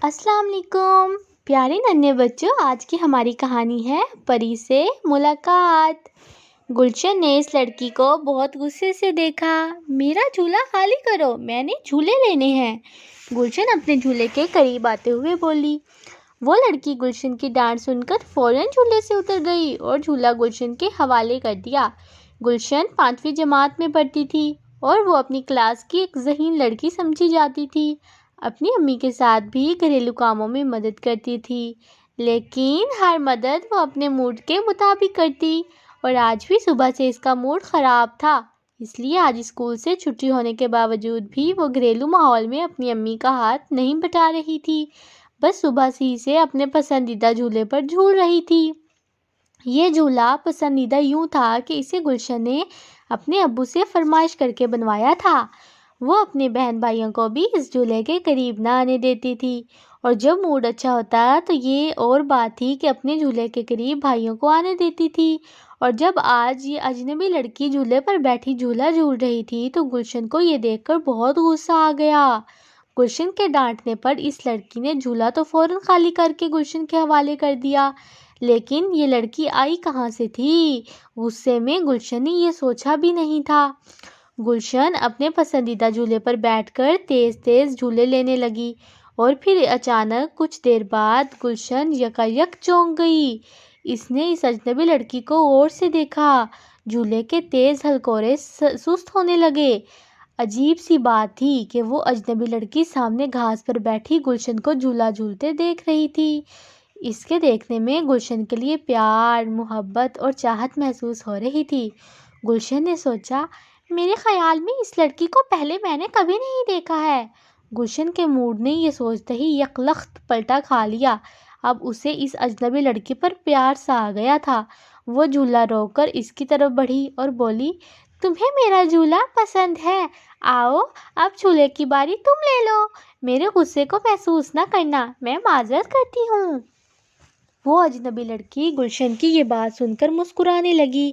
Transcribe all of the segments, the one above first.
السلام علیکم پیارے ننھے بچوں، آج کی ہماری کہانی ہے پری سے ملاقات۔ گلشن نے اس لڑکی کو بہت غصے سے دیکھا۔ میرا جھولا خالی کرو، میں نے جھولے لینے ہیں، گلشن اپنے جھولے کے قریب آتے ہوئے بولی۔ وہ لڑکی گلشن کی ڈانٹ سن کر فوراً جھولے سے اتر گئی اور جھولا گلشن کے حوالے کر دیا۔ گلشن 5ویں جماعت میں پڑھتی تھی اور وہ اپنی کلاس کی ایک ذہین لڑکی سمجھی جاتی تھی۔ اپنی امی کے ساتھ بھی گھریلو کاموں میں مدد کرتی تھی، لیکن ہر مدد وہ اپنے موڈ کے مطابق کرتی، اور آج بھی صبح سے اس کا موڈ خراب تھا، اس لیے آج اسکول سے چھٹی ہونے کے باوجود بھی وہ گھریلو ماحول میں اپنی امی کا ہاتھ نہیں بٹا رہی تھی، بس صبح سے اپنے پسندیدہ جھولے پر جھول رہی تھی۔ یہ جھولا پسندیدہ یوں تھا کہ اسے گلشن نے اپنے ابو سے فرمائش کر کے بنوایا تھا۔ وہ اپنے بہن بھائیوں کو بھی اس جھولے کے قریب نہ آنے دیتی تھی، اور جب موڈ اچھا ہوتا تو یہ اور بات تھی کہ اپنے جھولے کے قریب بھائیوں کو آنے دیتی تھی۔ اور جب آج یہ اجنبی لڑکی جھولے پر بیٹھی جھولا جھول رہی تھی تو گلشن کو یہ دیکھ کر بہت غصہ آ گیا۔ گلشن کے ڈانٹنے پر اس لڑکی نے جھولا تو فوراً خالی کر کے گلشن کے حوالے کر دیا، لیکن یہ لڑکی آئی کہاں سے تھی؟ غصے میں گلشن نے یہ سوچا بھی نہیں تھا۔ گلشن اپنے پسندیدہ جھولے پر بیٹھ کر تیز تیز جھولے لینے لگی، اور پھر اچانک کچھ دیر بعد گلشن یکایک چونک گئی۔ اس نے اس اجنبی لڑکی کو غور سے دیکھا۔ جھولے کے تیز ہلکورے سست ہونے لگے۔ عجیب سی بات تھی کہ وہ اجنبی لڑکی سامنے گھاس پر بیٹھی گلشن کو جھولا جھولتے دیکھ رہی تھی۔ اس کے دیکھنے میں گلشن کے لیے پیار، محبت اور چاہت محسوس ہو رہی تھی۔ گلشن نے سوچا، میرے خیال میں اس لڑکی کو پہلے میں نے کبھی نہیں دیکھا ہے۔ گلشن کے موڈ نے یہ سوچتے ہی یک لخت پلٹا کھا لیا۔ اب اسے اس اجنبی لڑکی پر پیار سا آ گیا تھا۔ وہ جھولا روک کر اس کی طرف بڑھی اور بولی، تمہیں میرا جھولا پسند ہے؟ آؤ اب جھولے کی باری تم لے لو، میرے غصے کو محسوس نہ کرنا، میں معذرت کرتی ہوں۔ وہ اجنبی لڑکی گلشن کی یہ بات سن کر مسکرانے لگی۔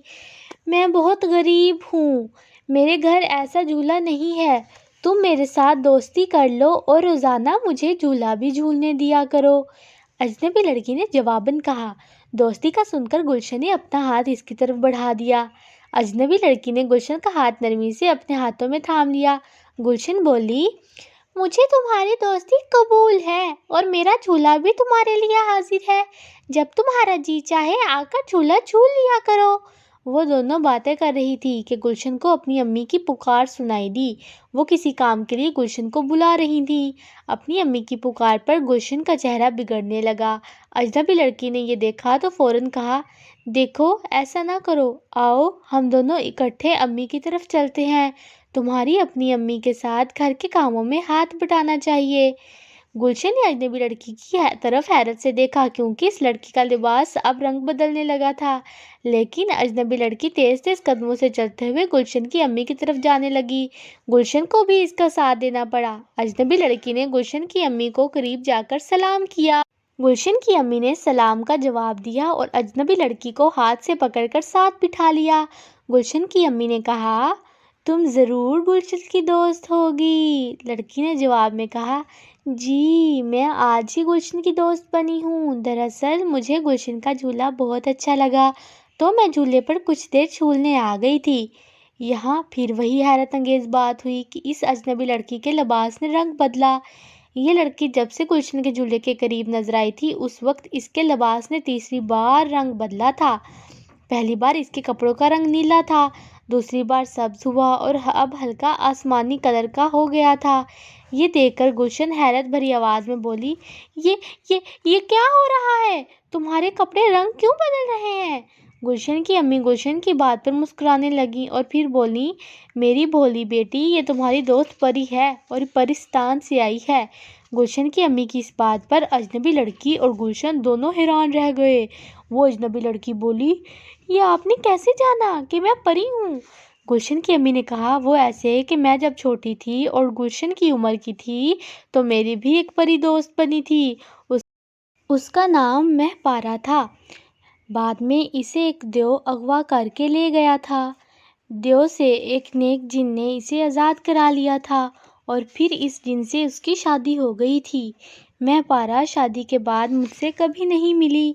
میں بہت غریب ہوں، میرے گھر ایسا جھولا نہیں ہے، تم میرے ساتھ دوستی کر لو اور روزانہ مجھے جھولا بھی جھولنے دیا کرو، اجنبی لڑکی نے جواباً کہا۔ دوستی کا سن کر گلشن نے اپنا ہاتھ اس کی طرف بڑھا دیا۔ اجنبی لڑکی نے گلشن کا ہاتھ نرمی سے اپنے ہاتھوں میں تھام لیا۔ گلشن بولی، مجھے تمہاری دوستی قبول ہے اور میرا جھولا بھی تمہارے لیے حاضر ہے، جب تمہارا جی چاہے آ کر جھولا جھول لیا کرو۔ وہ دونوں باتیں کر رہی تھی کہ گلشن کو اپنی امی کی پکار سنائی دی۔ وہ کسی کام کے لیے گلشن کو بلا رہی تھی۔ اپنی امی کی پکار پر گلشن کا چہرہ بگڑنے لگا۔ اجنبی لڑکی نے یہ دیکھا تو فوراً کہا، دیکھو ایسا نہ کرو، آؤ ہم دونوں اکٹھے امی کی طرف چلتے ہیں، تمہاری اپنی امی کے ساتھ گھر کے کاموں میں ہاتھ بٹانا چاہیے۔ گلشن نے اجنبی لڑکی کی طرف حیرت سے دیکھا، کیونکہ اس لڑکی کا لباس اب رنگ بدلنے لگا تھا، لیکن اجنبی لڑکی تیز تیز قدموں سے چلتے ہوئے گلشن کی امی کی طرف جانے لگی۔ گلشن کو بھی اس کا ساتھ دینا پڑا۔ اجنبی لڑکی نے گلشن کی امی کو قریب جا کر سلام کیا۔ گلشن کی امی نے سلام کا جواب دیا اور اجنبی لڑکی کو ہاتھ سے پکڑ کر ساتھ بٹھا لیا۔ گلشن کی امی نے کہا، تم ضرور گلشن کی دوست ہوگی؟ لڑکی نے جواب میں کہا، جی میں آج ہی گلشن کی دوست بنی ہوں، دراصل مجھے گلشن کا جھولا بہت اچھا لگا تو میں جھولے پر کچھ دیر جھولنے آ گئی تھی۔ یہاں پھر وہی حیرت انگیز بات ہوئی کہ اس اجنبی لڑکی کے لباس نے رنگ بدلا۔ یہ لڑکی جب سے گلشن کے جھولے کے قریب نظر آئی تھی اس وقت اس کے لباس نے تیسری بار رنگ بدلا تھا۔ پہلی بار اس کے کپڑوں کا رنگ نیلا تھا، دوسری بار سبز ہوا اور اب ہلکا آسمانی کلر کا ہو گیا تھا۔ یہ دیکھ کر گلشن حیرت بھری آواز میں بولی، یہ کیا ہو رہا ہے؟ تمہارے کپڑے رنگ کیوں بدل رہے ہیں؟ گلشن کی امی گلشن کی بات پر مسکرانے لگیں اور پھر بولی، میری بھولی بیٹی، یہ تمہاری دوست پری ہے اور پرستان سے آئی ہے۔ گلشن کی امی کی اس بات پر اجنبی لڑکی اور گلشن دونوں حیران رہ گئے۔ وہ اجنبی لڑکی بولی، یہ آپ نے کیسے جانا کہ میں پری ہوں؟ گلشن کی امی نے کہا، وہ ایسے کہ میں جب چھوٹی تھی اور گلشن کی عمر کی تھی تو میری بھی ایک پری دوست بنی تھی، اس کا نام مہ پارا تھا۔ بعد میں اسے ایک دیو اغوا کر کے لے گیا تھا۔ دیو سے ایک نیک جن نے اسے آزاد کرا لیا تھا اور پھر اس دن سے اس کی شادی ہو گئی تھی۔ ماہ پارا شادی کے بعد مجھ سے کبھی نہیں ملی۔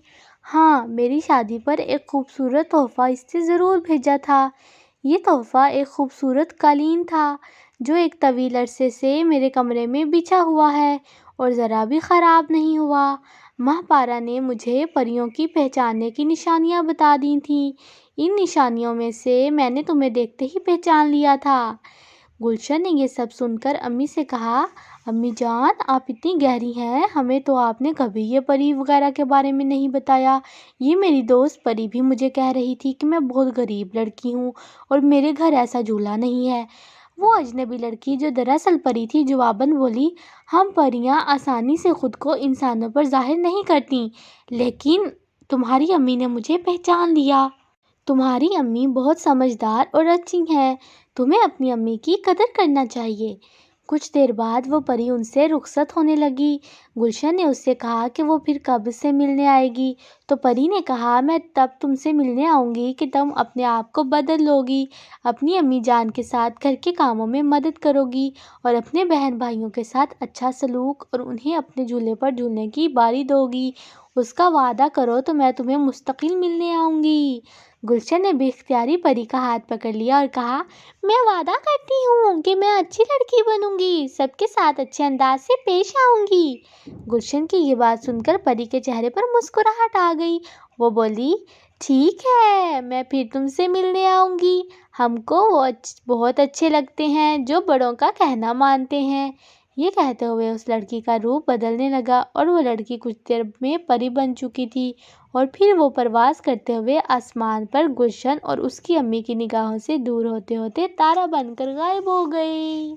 ہاں، میری شادی پر ایک خوبصورت تحفہ اس نے ضرور بھیجا تھا۔ یہ تحفہ ایک خوبصورت قالین تھا جو ایک طویل عرصے سے میرے کمرے میں بچھا ہوا ہے اور ذرا بھی خراب نہیں ہوا۔ ماہ پارا نے مجھے پریوں کی پہچاننے کی نشانیاں بتا دی تھیں۔ ان نشانیوں میں سے میں نے تمہیں دیکھتے ہی پہچان لیا تھا۔ گلشن نے یہ سب سن کر امی سے کہا، امی جان، آپ اتنی گہری ہیں، ہمیں تو آپ نے کبھی یہ پری وغیرہ کے بارے میں نہیں بتایا۔ یہ میری دوست پری بھی مجھے کہہ رہی تھی کہ میں بہت غریب لڑکی ہوں اور میرے گھر ایسا جھولا نہیں ہے۔ وہ اجنبی لڑکی جو دراصل پری تھی جواباً بولی، ہم پریاں آسانی سے خود کو انسانوں پر ظاہر نہیں کرتیں، لیکن تمہاری امی نے مجھے پہچان لیا۔ تمہاری امی بہت سمجھدار اور اچھی ہیں، تمہیں اپنی امی کی قدر کرنا چاہیے۔ کچھ دیر بعد وہ پری ان سے رخصت ہونے لگی۔ گلشن نے اس سے کہا کہ وہ پھر کب سے ملنے آئے گی؟ تو پری نے کہا، میں تب تم سے ملنے آؤں گی کہ تم اپنے آپ کو بدل لو گی، اپنی امی جان کے ساتھ گھر کے کاموں میں مدد کرو گی اور اپنے بہن بھائیوں کے ساتھ اچھا سلوک اور انہیں اپنے جھولے پر جھولنے کی باری دو گی۔ اس کا وعدہ کرو تو میں تمہیں مستقل ملنے آؤں گی۔ گلشن نے بے اختیاری پری کا ہاتھ پکڑ لیا اور کہا، میں وعدہ کرتی ہوں کہ میں اچھی لڑکی بنوں گی، سب کے ساتھ اچھے انداز سے پیش آؤں گی۔ گلشن کی یہ بات سن کر پری کے چہرے پر مسکراہٹ آ گئی۔ وہ بولی، ٹھیک ہے، میں پھر تم سے ملنے آؤں گی۔ ہم کو وہ بہت اچھے لگتے ہیں جو بڑوں کا کہنا مانتے ہیں۔ یہ کہتے ہوئے اس لڑکی کا روپ بدلنے لگا اور وہ لڑکی کچھ دیر میں پری بن چکی تھی اور پھر وہ پرواز کرتے ہوئے آسمان پر گلشن اور اس کی امی کی نگاہوں سے دور ہوتے ہوتے تارا بن کر غائب ہو گئی۔